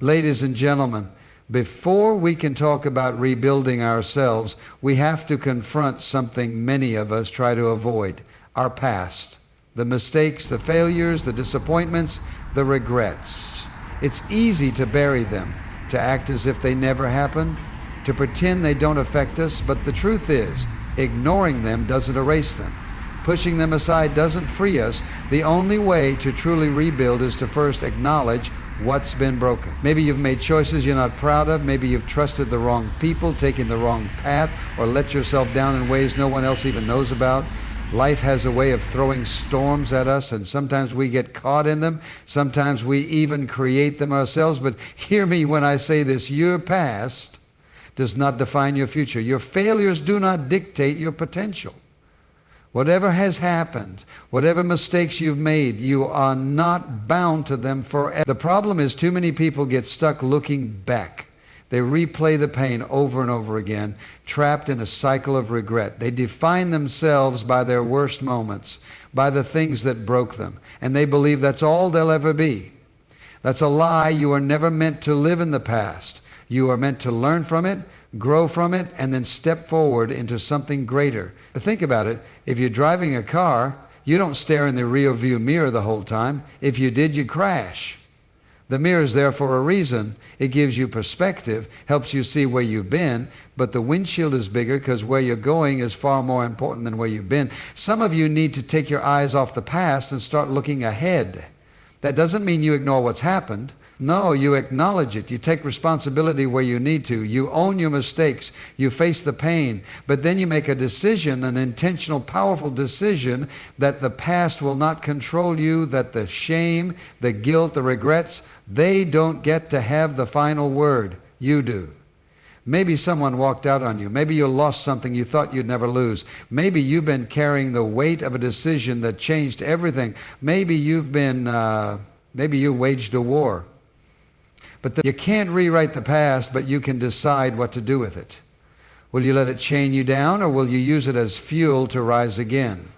Ladies and gentlemen, before we can talk about rebuilding ourselves, we have to confront something many of us try to avoid: our past. The mistakes, the failures, the disappointments, the regrets. It's easy to bury them, to act as if they never happened, to pretend they don't affect us, but the truth is, ignoring them doesn't erase them. Pushing them aside doesn't free us. The only way to truly rebuild is to first acknowledge what's been broken. Maybe you've made choices you're not proud of. Maybe you've trusted the wrong people, taken the wrong path, or let yourself down in ways no one else even knows about. Life has a way of throwing storms at us, and sometimes we get caught in them. Sometimes we even create them ourselves. But hear me when I say this: your past does not define your future. Your failures do not dictate your potential. Whatever has happened, whatever mistakes you've made, you are not bound to them forever. The problem is too many people get stuck looking back. They replay the pain over and over again, trapped in a cycle of regret. They define themselves by their worst moments, by the things that broke them, and they believe that's all they'll ever be. That's a lie. You are never meant to live in the past. You are meant to learn from it, grow from it, and then step forward into something greater. Think about it. If you're driving a car, you don't stare in the rear view mirror the whole time. If you did, you'd crash. The mirror is there for a reason. It gives you perspective, helps you see where you've been, but the windshield is bigger because where you're going is far more important than where you've been. Some of you need to take your eyes off the past and start looking ahead. That doesn't mean you ignore what's happened. No, you acknowledge it. You take responsibility where you need to. You own your mistakes. You face the pain. But then you make a decision, an intentional, powerful decision, that the past will not control you, that the shame, the guilt, the regrets, they don't get to have the final word. You do. Maybe someone walked out on you. Maybe you lost something you thought you'd never lose. Maybe you've been carrying the weight of a decision that changed everything. Maybe you waged a war. But you can't rewrite the past, but you can decide what to do with it. Will you let it chain you down, or will you use it as fuel to rise again?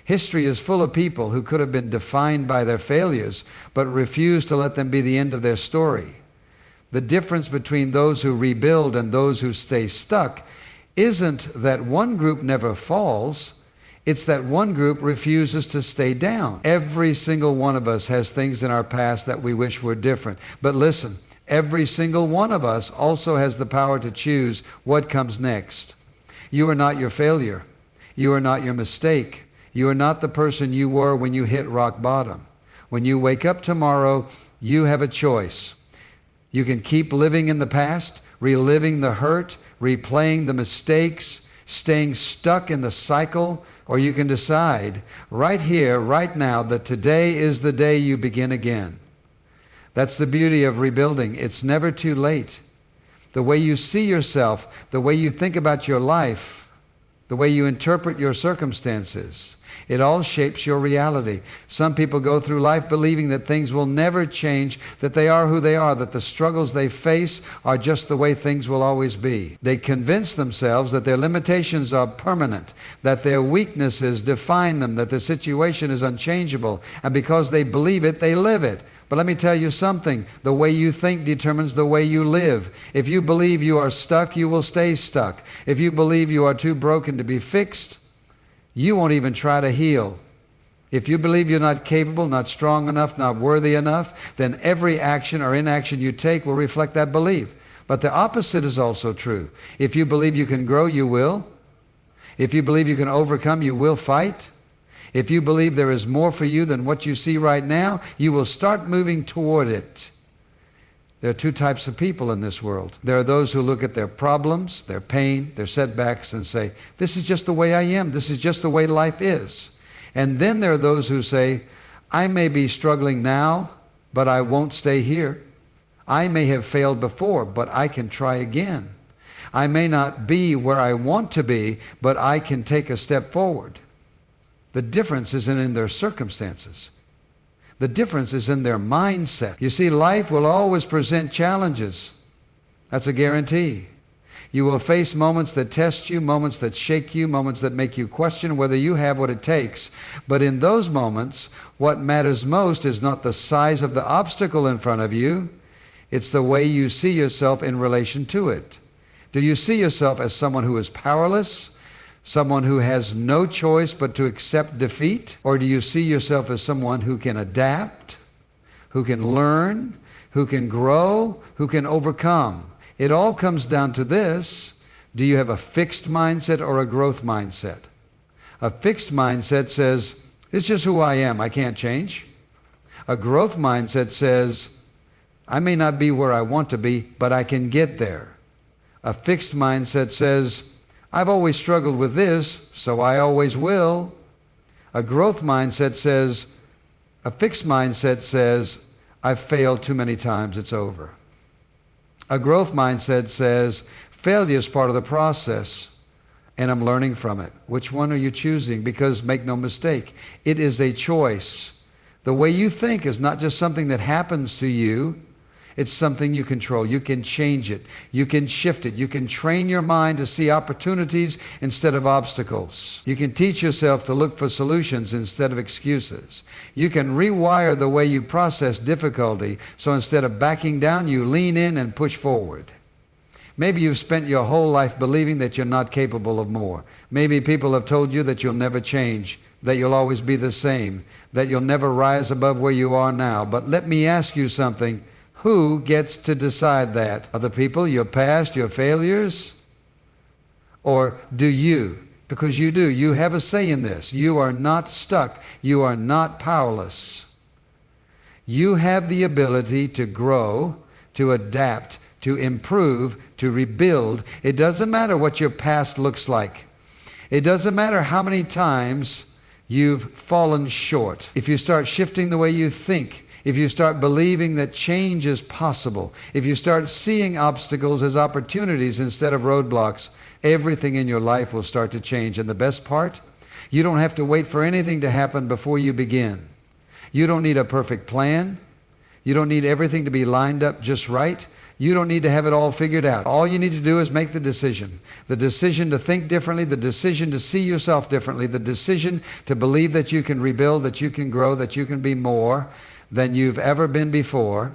History is full of people who could have been defined by their failures, but refused to let them be the end of their story. The difference between those who rebuild and those who stay stuck isn't that one group never falls. It's that one group refuses to stay down. Every single one of us has things in our past that we wish were different. But listen, every single one of us also has the power to choose what comes next. You are not your failure. You are not your mistake. You are not the person you were when you hit rock bottom. When you wake up tomorrow, you have a choice. You can keep living in the past, reliving the hurt, replaying the mistakes, staying stuck in the cycle, or you can decide right here, right now, that today is the day you begin again. That's the beauty of rebuilding. It's never too late. The way you see yourself, the way you think about your life, the way you interpret your circumstances, it all shapes your reality. Some people go through life believing that things will never change, that they are who they are, that the struggles they face are just the way things will always be. They convince themselves that their limitations are permanent, that their weaknesses define them, that the situation is unchangeable, and because they believe it, they live it. But let me tell you something. The way you think determines the way you live. If you believe you are stuck, you will stay stuck. If you believe you are too broken to be fixed, you won't even try to heal. If you believe you're not capable, not strong enough, not worthy enough, then every action or inaction you take will reflect that belief. But the opposite is also true. If you believe you can grow, you will. If you believe you can overcome, you will fight. If you believe there is more for you than what you see right now, you will start moving toward it. There are two types of people in this world. There are those who look at their problems, their pain, their setbacks, and say, this is just the way I am. This is just the way life is. And then there are those who say, I may be struggling now, but I won't stay here. I may have failed before, but I can try again. I may not be where I want to be, but I can take a step forward. The difference isn't in their circumstances. The difference is in their mindset. You see, life will always present challenges. That's a guarantee. You will face moments that test you, moments that shake you, moments that make you question whether you have what it takes. But in those moments, what matters most is not the size of the obstacle in front of you. It's the way you see yourself in relation to it. Do you see yourself as someone who is powerless, someone who has no choice but to accept defeat? Or do you see yourself as someone who can adapt, who can learn, who can grow, who can overcome? It all comes down to this. Do you have a fixed mindset or a growth mindset? A fixed mindset says, it's just who I am, I can't change. A growth mindset says, I may not be where I want to be, but I can get there. A fixed mindset says, I've always struggled with this, so I always will. A growth mindset says, a fixed mindset says, I've failed too many times, it's over. A growth mindset says, failure is part of the process, and I'm learning from it. Which one are you choosing? Because make no mistake, it is a choice. The way you think is not just something that happens to you. It's something you control. You can change it. You can shift it. You can train your mind to see opportunities instead of obstacles. You can teach yourself to look for solutions instead of excuses. You can rewire the way you process difficulty, so instead of backing down, you lean in and push forward. Maybe you've spent your whole life believing that you're not capable of more. Maybe people have told you that you'll never change, that you'll always be the same, that you'll never rise above where you are now. But let me ask you something. Who gets to decide that? Other people, your past, your failures? Or do you? Because you do. You have a say in this. You are not stuck. You are not powerless. You have the ability to grow, to adapt, to improve, to rebuild. It doesn't matter what your past looks like. It doesn't matter how many times you've fallen short. If you start shifting the way you think, if you start believing that change is possible, if you start seeing obstacles as opportunities instead of roadblocks, everything in your life will start to change. And the best part, you don't have to wait for anything to happen before you begin. You don't need a perfect plan. You don't need everything to be lined up just right. You don't need to have it all figured out. All you need to do is make the decision. The decision to think differently, the decision to see yourself differently, the decision to believe that you can rebuild, that you can grow, that you can be more than you've ever been before.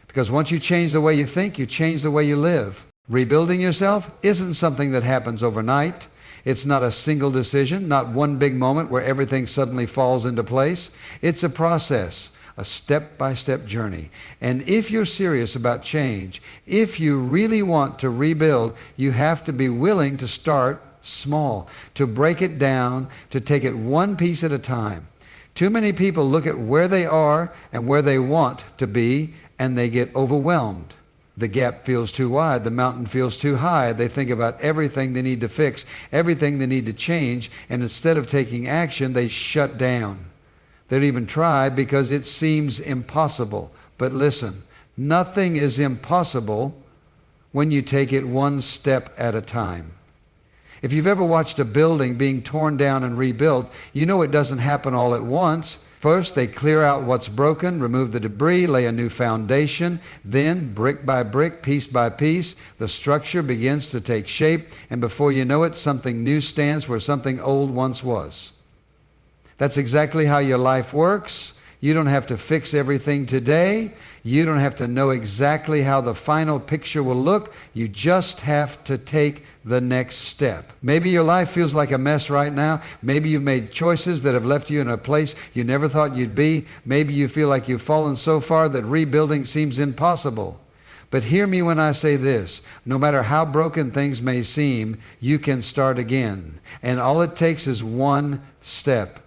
Because once you change the way you think, you change the way you live. Rebuilding yourself isn't something that happens overnight. It's not a single decision, not one big moment where everything suddenly falls into place. It's a process, a step-by-step journey. And if you're serious about change, if you really want to rebuild, you have to be willing to start small, to break it down, to take it one piece at a time. Too many people look at where they are and where they want to be, and they get overwhelmed. The gap feels too wide. The mountain feels too high. They think about everything they need to fix, everything they need to change, and instead of taking action, they shut down. They don't even try because it seems impossible. But listen, nothing is impossible when you take it one step at a time. If you've ever watched a building being torn down and rebuilt, you know it doesn't happen all at once. First, they clear out what's broken, remove the debris, lay a new foundation. Then, brick by brick, piece by piece, the structure begins to take shape, and before you know it, something new stands where something old once was. That's exactly how your life works. You don't have to fix everything today. You don't have to know exactly how the final picture will look. You just have to take the next step. Maybe your life feels like a mess right now. Maybe you've made choices that have left you in a place you never thought you'd be. Maybe you feel like you've fallen so far that rebuilding seems impossible. But hear me when I say this. No matter how broken things may seem, you can start again. And all it takes is one step.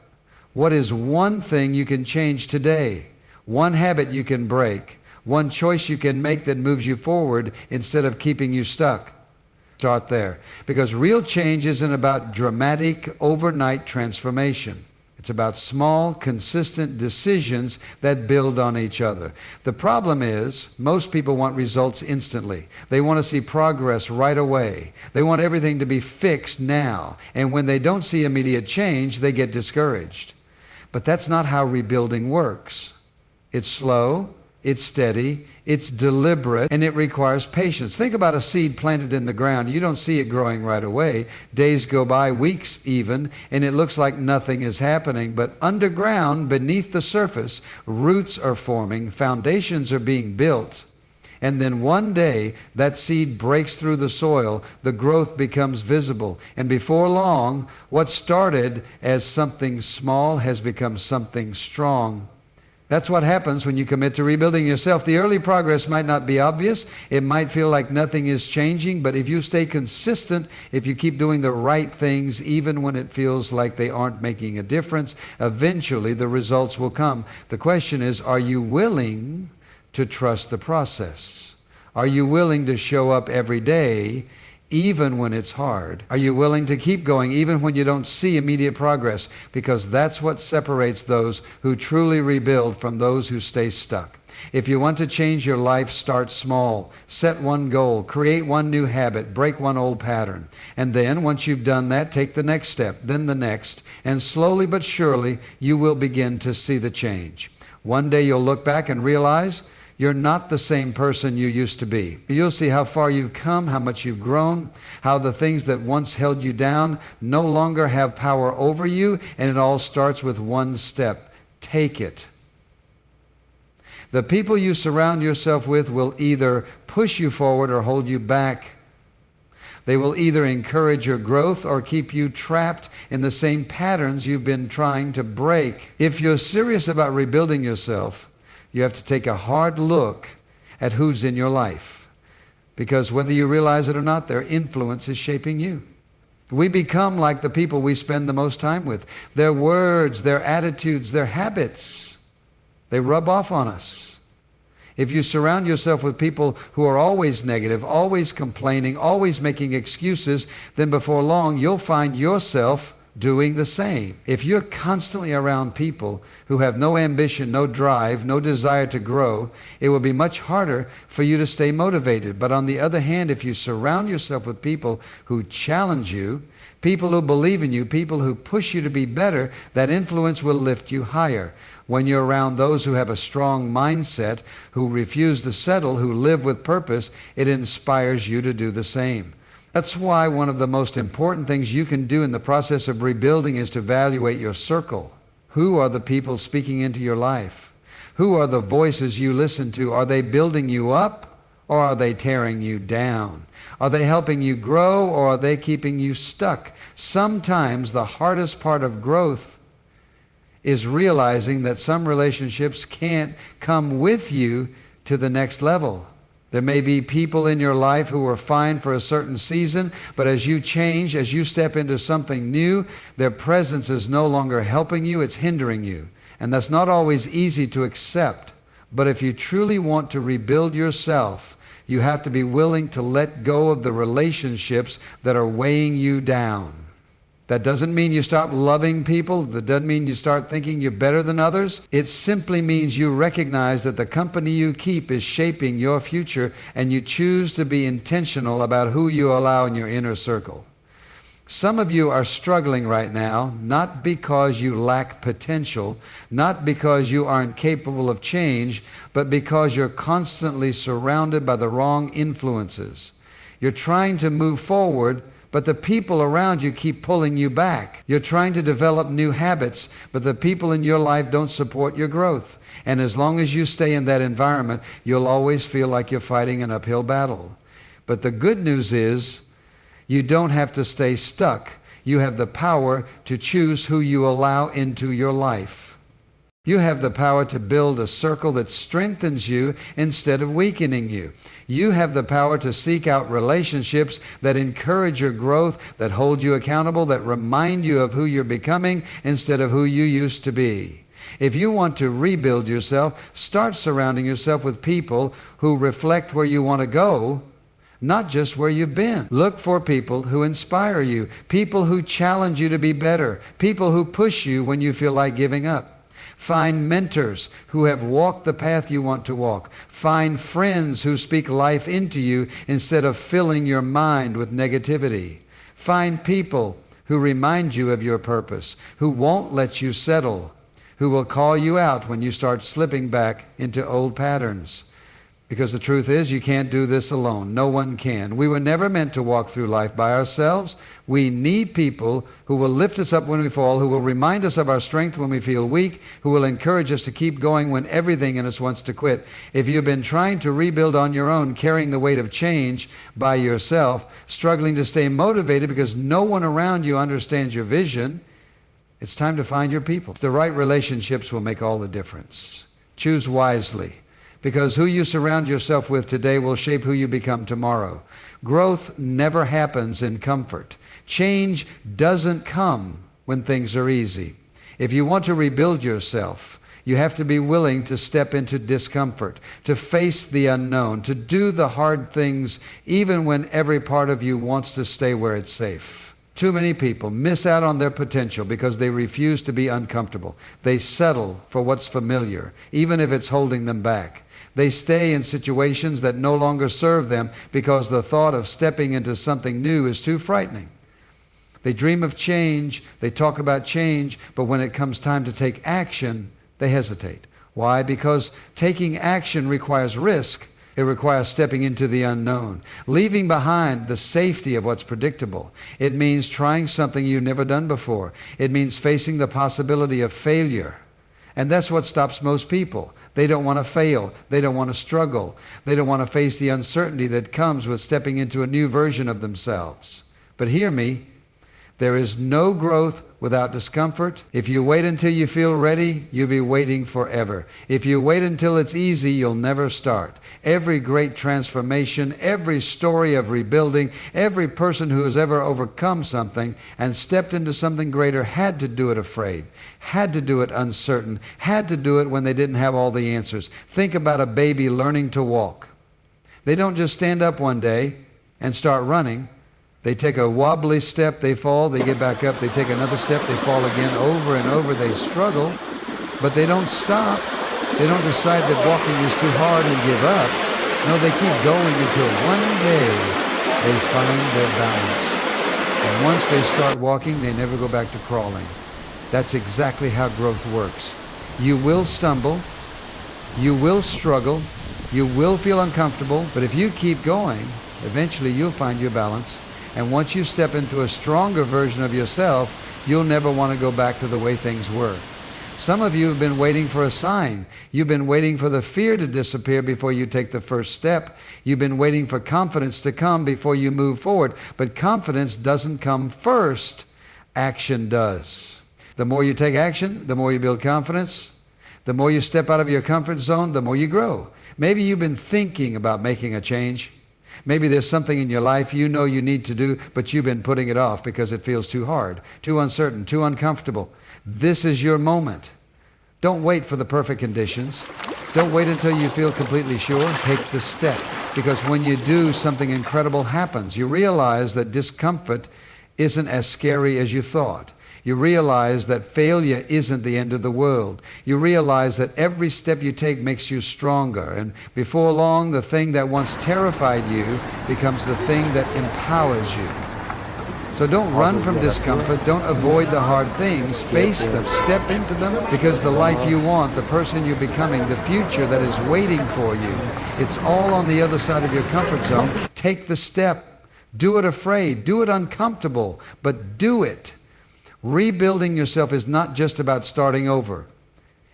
What is one thing you can change today? One habit you can break? One choice you can make that moves you forward instead of keeping you stuck? Start there. Because real change isn't about dramatic overnight transformation. It's about small, consistent decisions that build on each other. The problem is, most people want results instantly. They want to see progress right away. They want everything to be fixed now. And when they don't see immediate change, they get discouraged. But that's not how rebuilding works. It's slow, It's steady, it's deliberate, and it requires patience. Think about a seed planted in the ground. You don't see it growing right away. Days go by, weeks even, and it looks like nothing is happening. But underground, beneath the surface, roots are forming, foundations are being built. And then one day, that seed breaks through the soil, the growth becomes visible. And before long, what started as something small has become something strong. That's what happens when you commit to rebuilding yourself. The early progress might not be obvious. It might feel like nothing is changing, but if you stay consistent, if you keep doing the right things, even when it feels like they aren't making a difference, eventually the results will come. The question is, are you willing to trust the process? Are you willing to show up every day even when it's hard? Are you willing to keep going even when you don't see immediate progress? Because that's what separates those who truly rebuild from those who stay stuck. If you want to change your life, start small. Set one goal, create one new habit, break one old pattern. And then once you've done that, take the next step, then the next, and slowly but surely you will begin to see the change. One day you'll look back and realize you're not the same person you used to be. You'll see how far you've come, how much you've grown, how the things that once held you down no longer have power over you, and it all starts with one step. Take it. The people you surround yourself with will either push you forward or hold you back. They will either encourage your growth or keep you trapped in the same patterns you've been trying to break. If you're serious about rebuilding yourself, you have to take a hard look at who's in your life. Because whether you realize it or not, their influence is shaping you. We become like the people we spend the most time with. Their words, their attitudes, their habits, they rub off on us. If you surround yourself with people who are always negative, always complaining, always making excuses, then before long you'll find yourself doing the same. If you're constantly around people who have no ambition, no drive, no desire to grow, it will be much harder for you to stay motivated. But on the other hand, if you surround yourself with people who challenge you, people who believe in you, people who push you to be better, that influence will lift you higher. When you're around those who have a strong mindset, who refuse to settle, who live with purpose, it inspires you to do the same. That's why one of the most important things you can do in the process of rebuilding is to evaluate your circle. Who are the people speaking into your life? Who are the voices you listen to? Are they building you up or are they tearing you down? Are they helping you grow or are they keeping you stuck? Sometimes the hardest part of growth is realizing that some relationships can't come with you to the next level. There may be people in your life who are fine for a certain season, but as you change, as you step into something new, their presence is no longer helping you, it's hindering you. And that's not always easy to accept. But if you truly want to rebuild yourself, you have to be willing to let go of the relationships that are weighing you down. That doesn't mean you stop loving people. That doesn't mean you start thinking you're better than others. It simply means you recognize that the company you keep is shaping your future and you choose to be intentional about who you allow in your inner circle. Some of you are struggling right now, not because you lack potential, not because you aren't capable of change, but because you're constantly surrounded by the wrong influences. You're trying to move forward, but the people around you keep pulling you back. You're trying to develop new habits, but the people in your life don't support your growth. And as long as you stay in that environment, you'll always feel like you're fighting an uphill battle. But the good news is, you don't have to stay stuck. You have the power to choose who you allow into your life. You have the power to build a circle that strengthens you instead of weakening you. You have the power to seek out relationships that encourage your growth, that hold you accountable, that remind you of who you're becoming instead of who you used to be. If you want to rebuild yourself, start surrounding yourself with people who reflect where you want to go, not just where you've been. Look for people who inspire you, people who challenge you to be better, people who push you when you feel like giving up. Find mentors who have walked the path you want to walk. Find friends who speak life into you instead of filling your mind with negativity. Find people who remind you of your purpose, who won't let you settle, who will call you out when you start slipping back into old patterns. Because the truth is, you can't do this alone. No one can. We were never meant to walk through life by ourselves. We need people who will lift us up when we fall, who will remind us of our strength when we feel weak, who will encourage us to keep going when everything in us wants to quit. If you've been trying to rebuild on your own, carrying the weight of change by yourself, struggling to stay motivated because no one around you understands your vision, it's time to find your people. The right relationships will make all the difference. Choose wisely. Because who you surround yourself with today will shape who you become tomorrow. Growth never happens in comfort. Change doesn't come when things are easy. If you want to rebuild yourself, you have to be willing to step into discomfort, to face the unknown, to do the hard things even when every part of you wants to stay where it's safe. Too many people miss out on their potential because they refuse to be uncomfortable. They settle for what's familiar, even if it's holding them back. They stay in situations that no longer serve them because the thought of stepping into something new is too frightening. They dream of change, they talk about change, but when it comes time to take action, they hesitate. Why? Because taking action requires risk. It requires stepping into the unknown, leaving behind the safety of what's predictable. It means trying something you've never done before. It means facing the possibility of failure. And that's what stops most people. They don't want to fail. They don't want to struggle. They don't want to face the uncertainty that comes with stepping into a new version of themselves. But hear me, there is no growth without discomfort. If you wait until you feel ready, you'll be waiting forever. If you wait until it's easy, you'll never start. Every great transformation, every story of rebuilding, every person who has ever overcome something and stepped into something greater had to do it afraid, had to do it uncertain, had to do it when they didn't have all the answers. Think about a baby learning to walk. They don't just stand up one day and start running. They take a wobbly step, they fall, they get back up, they take another step, they fall again, over and over, they struggle, but they don't stop. They don't decide that walking is too hard and give up. No, they keep going until one day they find their balance. And once they start walking, they never go back to crawling. That's exactly how growth works. You will stumble, you will struggle, you will feel uncomfortable, but if you keep going, eventually you'll find your balance. And once you step into a stronger version of yourself, you'll never want to go back to the way things were. Some of you have been waiting for a sign. You've been waiting for the fear to disappear before you take the first step. You've been waiting for confidence to come before you move forward. But confidence doesn't come first. Action does. The more you take action, the more you build confidence. The more you step out of your comfort zone, the more you grow. Maybe you've been thinking about making a change. Maybe there's something in your life you know you need to do, but you've been putting it off because it feels too hard, too uncertain, too uncomfortable. This is your moment. Don't wait for the perfect conditions. Don't wait until you feel completely sure. Take the step. Because when you do, something incredible happens. You realize that discomfort isn't as scary as you thought. You realize that failure isn't the end of the world. You realize that every step you take makes you stronger. And before long, the thing that once terrified you becomes the thing that empowers you. So don't run from discomfort. Don't avoid the hard things. Face them. Step into them. Because the life you want, the person you're becoming, the future that is waiting for you, it's all on the other side of your comfort zone. Take the step. Do it afraid. Do it uncomfortable. But do it. Rebuilding yourself is not just about starting over.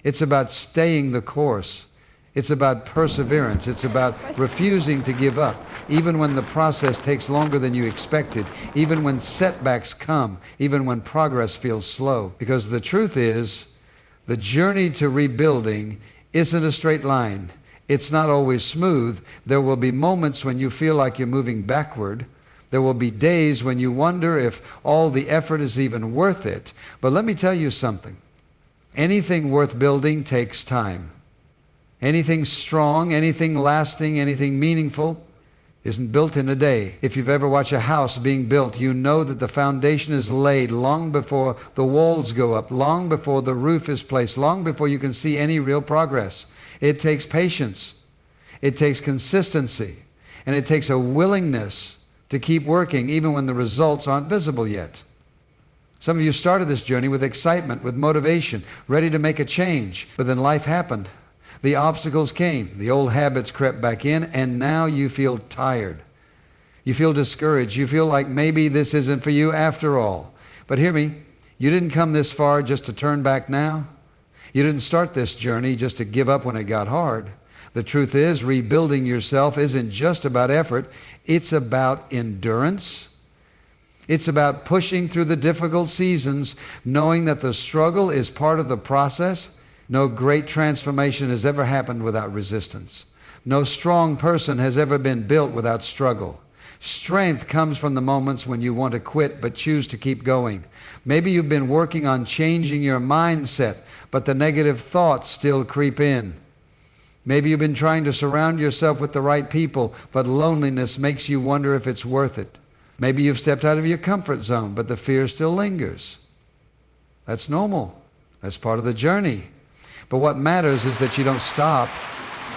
It's about staying the course. It's about perseverance. It's about refusing to give up, even when the process takes longer than you expected, even when setbacks come, even when progress feels slow. Because the truth is, the journey to rebuilding isn't a straight line. It's not always smooth. There will be moments when you feel like you're moving backward. There will be days when you wonder if all the effort is even worth it. But let me tell you something. Anything worth building takes time. Anything strong, anything lasting, anything meaningful isn't built in a day. If you've ever watched a house being built, you know that the foundation is laid long before the walls go up, long before the roof is placed, long before you can see any real progress. It takes patience. It takes consistency. And it takes a willingness to keep working even when the results aren't visible yet. Some of you started this journey with excitement, with motivation, ready to make a change. But then life happened. The obstacles came. The old habits crept back in, and now you feel tired. You feel discouraged. You feel like maybe this isn't for you after all. But hear me, you didn't come this far just to turn back now. You didn't start this journey just to give up when it got hard. The truth is, rebuilding yourself isn't just about effort. It's about endurance. It's about pushing through the difficult seasons, knowing that the struggle is part of the process. No great transformation has ever happened without resistance. No strong person has ever been built without struggle. Strength comes from the moments when you want to quit but choose to keep going. Maybe you've been working on changing your mindset, but the negative thoughts still creep in. Maybe you've been trying to surround yourself with the right people, but loneliness makes you wonder if it's worth it. Maybe you've stepped out of your comfort zone, but the fear still lingers. That's normal. That's part of the journey. But what matters is that you don't stop.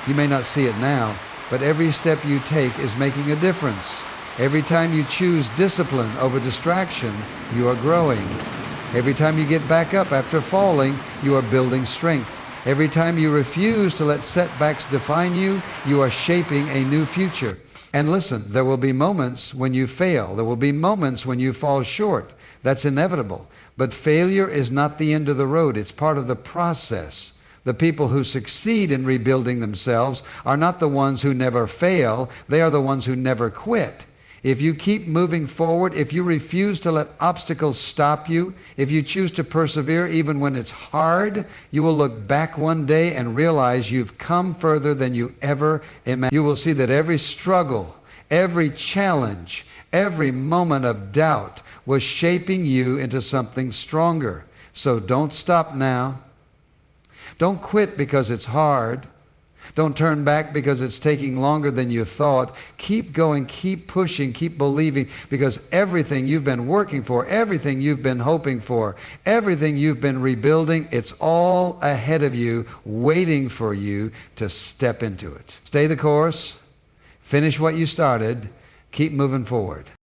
You may not see it now, but every step you take is making a difference. Every time you choose discipline over distraction, you are growing. Every time you get back up after falling, you are building strength. Every time you refuse to let setbacks define you, you are shaping a new future. And listen, there will be moments when you fail. There will be moments when you fall short. That's inevitable. But failure is not the end of the road. It's part of the process. The people who succeed in rebuilding themselves are not the ones who never fail. They are the ones who never quit. If you keep moving forward, if you refuse to let obstacles stop you, if you choose to persevere even when it's hard, you will look back one day and realize you've come further than you ever imagined. You will see that every struggle, every challenge, every moment of doubt was shaping you into something stronger. So don't stop now. Don't quit because it's hard. Don't turn back because it's taking longer than you thought. Keep going, keep pushing, keep believing, because everything you've been working for, everything you've been hoping for, everything you've been rebuilding, it's all ahead of you, waiting for you to step into it. Stay the course, finish what you started, keep moving forward.